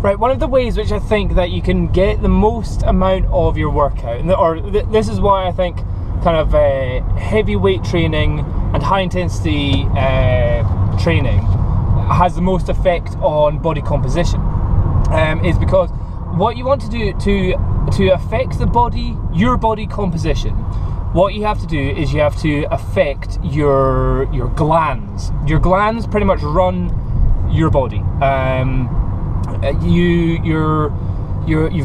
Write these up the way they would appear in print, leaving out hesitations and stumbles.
Right, one of the ways which I think that you can get the most amount of your workout, this is why I think kind of heavy weight training and high intensity training has the most effect on body composition, is because what you want to do to affect your body composition, what you have to do is you have to affect your glands. Your glands pretty much run your body. You've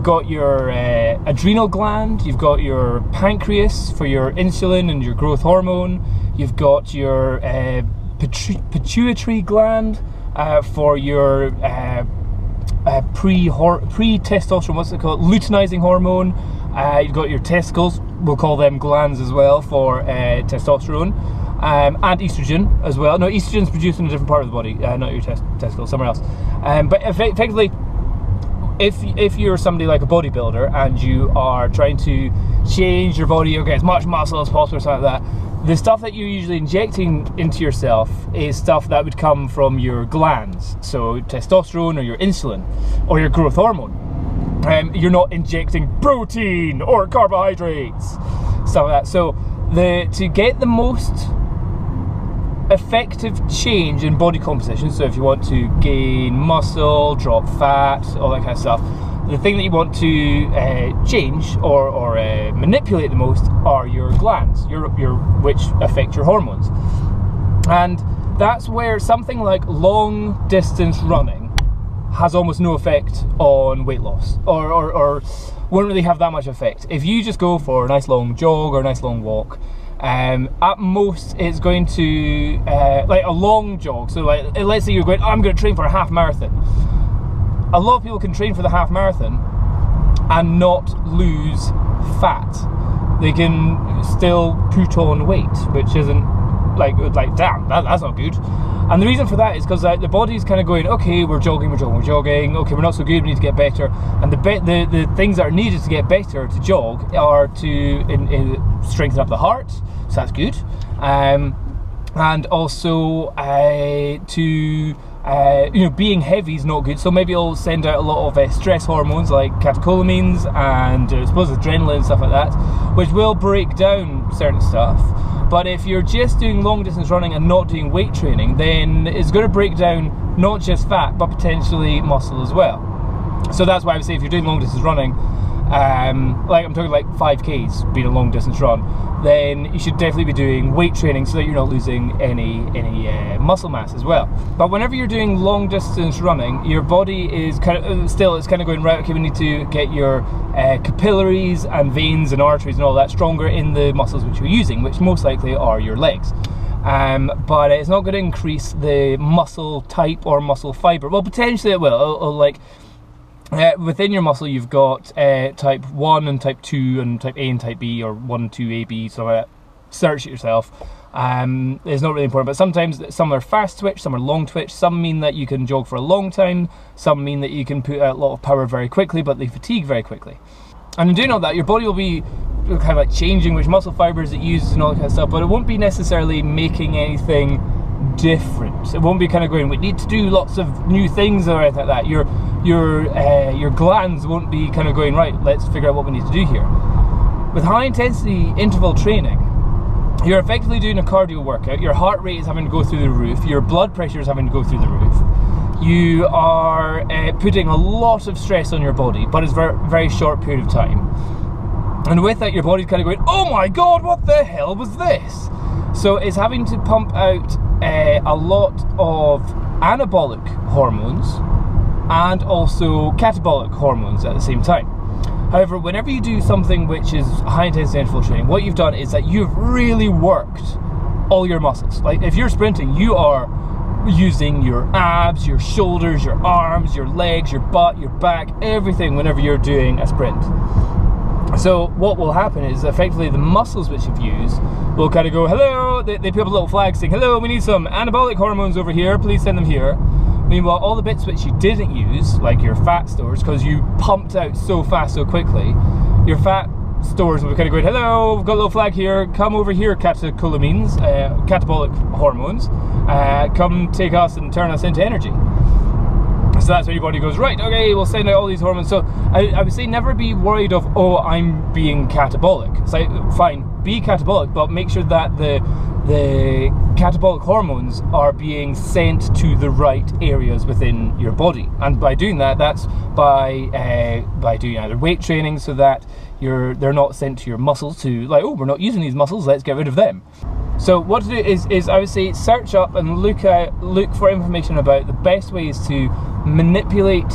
got your adrenal gland, you've got your pancreas for your insulin and your growth hormone, you've got your pituitary gland for your pre-testosterone, what's it called, luteinizing hormone. You've got your testicles, we'll call them glands as well, for testosterone, and estrogen as well. No, estrogen's produced in a different part of the body, not your testicles, somewhere else. But effectively, if you're somebody like a bodybuilder and you are trying to change your body or get as much muscle as possible or something like that, the stuff that you're usually injecting into yourself is stuff that would come from your glands, so testosterone or your insulin or your growth hormone. You're not injecting protein or carbohydrates, stuff like that. So to get the most effective change in body composition, so if you want to gain muscle, drop fat, all that kind of stuff, the thing that you want to change or manipulate the most are your glands, which affect your hormones. And that's where something like long distance running has almost no effect on weight loss, or won't really have that much effect. If you just go for a nice long jog or a nice long walk, at most it's going to, like a long jog, so like let's say you're going, I'm going to train for a half marathon. A lot of people can train for the half marathon and not lose fat. They can still put on weight, which isn't like damn, that's not good. And the reason for that is because the body's kind of going, okay, we're jogging, okay, we're not so good, we need to get better. And the things that are needed to get better to jog are to strengthen up the heart, so that's good. And also being heavy is not good, so maybe it'll send out a lot of stress hormones like catecholamines and I suppose adrenaline and stuff like that, which will break down certain stuff. But if you're just doing long distance running and not doing weight training, then it's going to break down not just fat but potentially muscle as well. So that's why I would say if you're doing long distance running, like I'm talking like 5Ks being a long distance run, then you should definitely be doing weight training so that you're not losing any muscle mass as well. But whenever you're doing long distance running, your body is kind of it's kind of going, right, okay, we need to get your capillaries and veins and arteries and all that stronger in the muscles which you're using, which most likely are your legs. But it's not going to increase the muscle type or muscle fiber. Well, potentially it will. It'll like within your muscle you've got type 1 and type 2 and type A and type B, or 1 and 2 AB, so like that. Search it yourself. It's not really important, but sometimes some are fast twitch, some are long twitch, some mean that you can jog for a long time, some mean that you can put out a lot of power very quickly, but they fatigue very quickly. And in doing all that, your body will be kind of like changing which muscle fibers it uses and all that kind of stuff, but it won't be necessarily making anything different. It won't be kind of going, we need to do lots of new things or anything like that. Your glands won't be kind of going, right, let's figure out what we need to do here. With high intensity interval training, you're effectively doing a cardio workout. Your heart rate is having to go through the roof, your blood pressure is having to go through the roof. You are putting a lot of stress on your body, but it's a very, very short period of time. And with that, your body's kind of going, oh my god, what the hell was this? So it's having to pump out a lot of anabolic hormones and also catabolic hormones at the same time. However, whenever you do something which is high intensity interval training, what you've done is that you've really worked all your muscles. Like if you're sprinting, you are using your abs, your shoulders, your arms, your legs, your butt, your back, everything whenever you're doing a sprint. So what will happen is effectively the muscles which you've used will kind of go, hello, they put up a little flag saying, hello, we need some anabolic hormones over here, please send them here. Meanwhile, all the bits which you didn't use, like your fat stores, because you pumped out so fast so quickly, your fat stores will be kind of going, hello, we've got a little flag here, come over here, catecholamines, catabolic hormones, come take us and turn us into energy. So that's when your body goes, right, okay, we'll send out all these hormones. So I would say never be worried of, oh, I'm being catabolic. It's like, fine, be catabolic, but make sure that the catabolic hormones are being sent to the right areas within your body. And by doing that, that's by doing either weight training, so that they're not sent to your muscles to, like, oh, we're not using these muscles, let's get rid of them. So what to do is I would say search up and look for information about the best ways to manipulate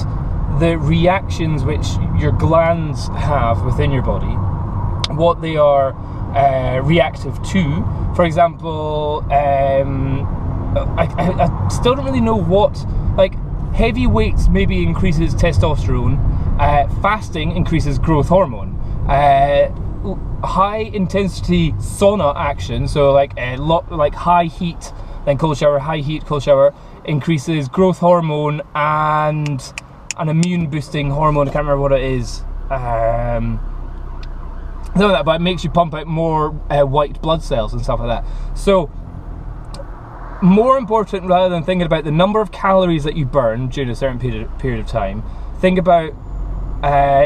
the reactions which your glands have within your body, what they are reactive to. For example, I still don't really know what, like, heavy weights maybe increases testosterone, fasting increases growth hormone, high intensity sauna action, so like high heat then cold shower, high heat cold shower increases growth hormone and an immune boosting hormone. I can't remember what it is. Something like that, but it makes you pump out more white blood cells and stuff like that. So more important, rather than thinking about the number of calories that you burn during a certain period of time, think about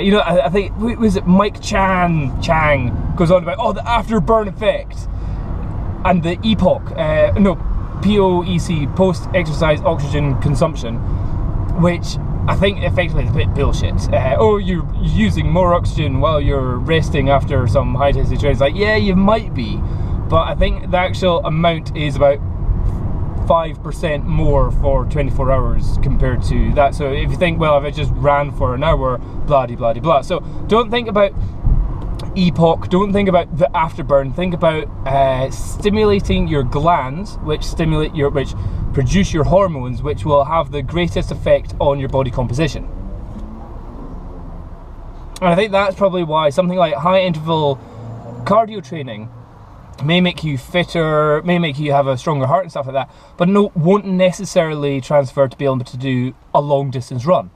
you know, I think, was it Mike Chang goes on about, oh, the afterburn effect and the EPOC, no, POEC, post-exercise oxygen consumption, which I think effectively is a bit bullshit. Oh, you're using more oxygen while you're resting after some high-intensity training. It's like, yeah, you might be, but I think the actual amount is about 5% more for 24 hours compared to that. So if you think, well, if I just ran for an hour, blah de blah de blah. So don't think about EPOC, don't think about the afterburn, think about stimulating your glands, which produce your hormones, which will have the greatest effect on your body composition. And I think that's probably why something like high interval cardio training may make you fitter, may make you have a stronger heart and stuff like that, but won't necessarily transfer to be able to do a long distance run.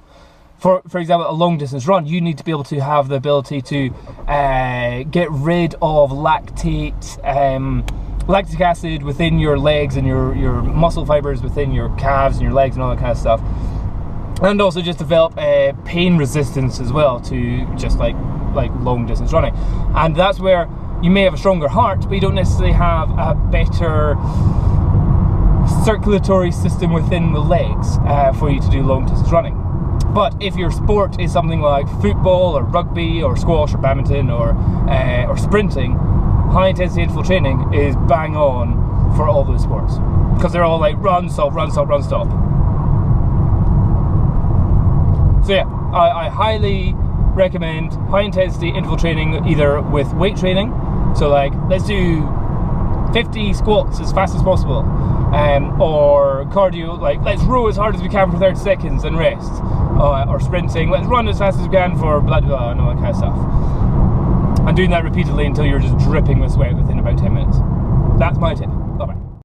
For example, a long distance run, you need to be able to have the ability to get rid of lactic acid within your legs and your muscle fibers within your calves and your legs and all that kind of stuff, and also just develop pain resistance as well to just like long distance running. And that's where you may have a stronger heart, but you don't necessarily have a better circulatory system within the legs for you to do long distance running. But if your sport is something like football or rugby or squash or badminton or sprinting, high intensity interval training is bang on for all those sports, because they're all like run, stop, run, stop, run, stop. So yeah, I highly recommend high intensity interval training, either with weight training, so like let's do 50 squats as fast as possible, or cardio, like let's row as hard as we can for 30 seconds and rest, or sprinting, let's run as fast as we can for blah blah blah and all that kind of stuff, and doing that repeatedly until you're just dripping with sweat within about 10 minutes. That's my tip.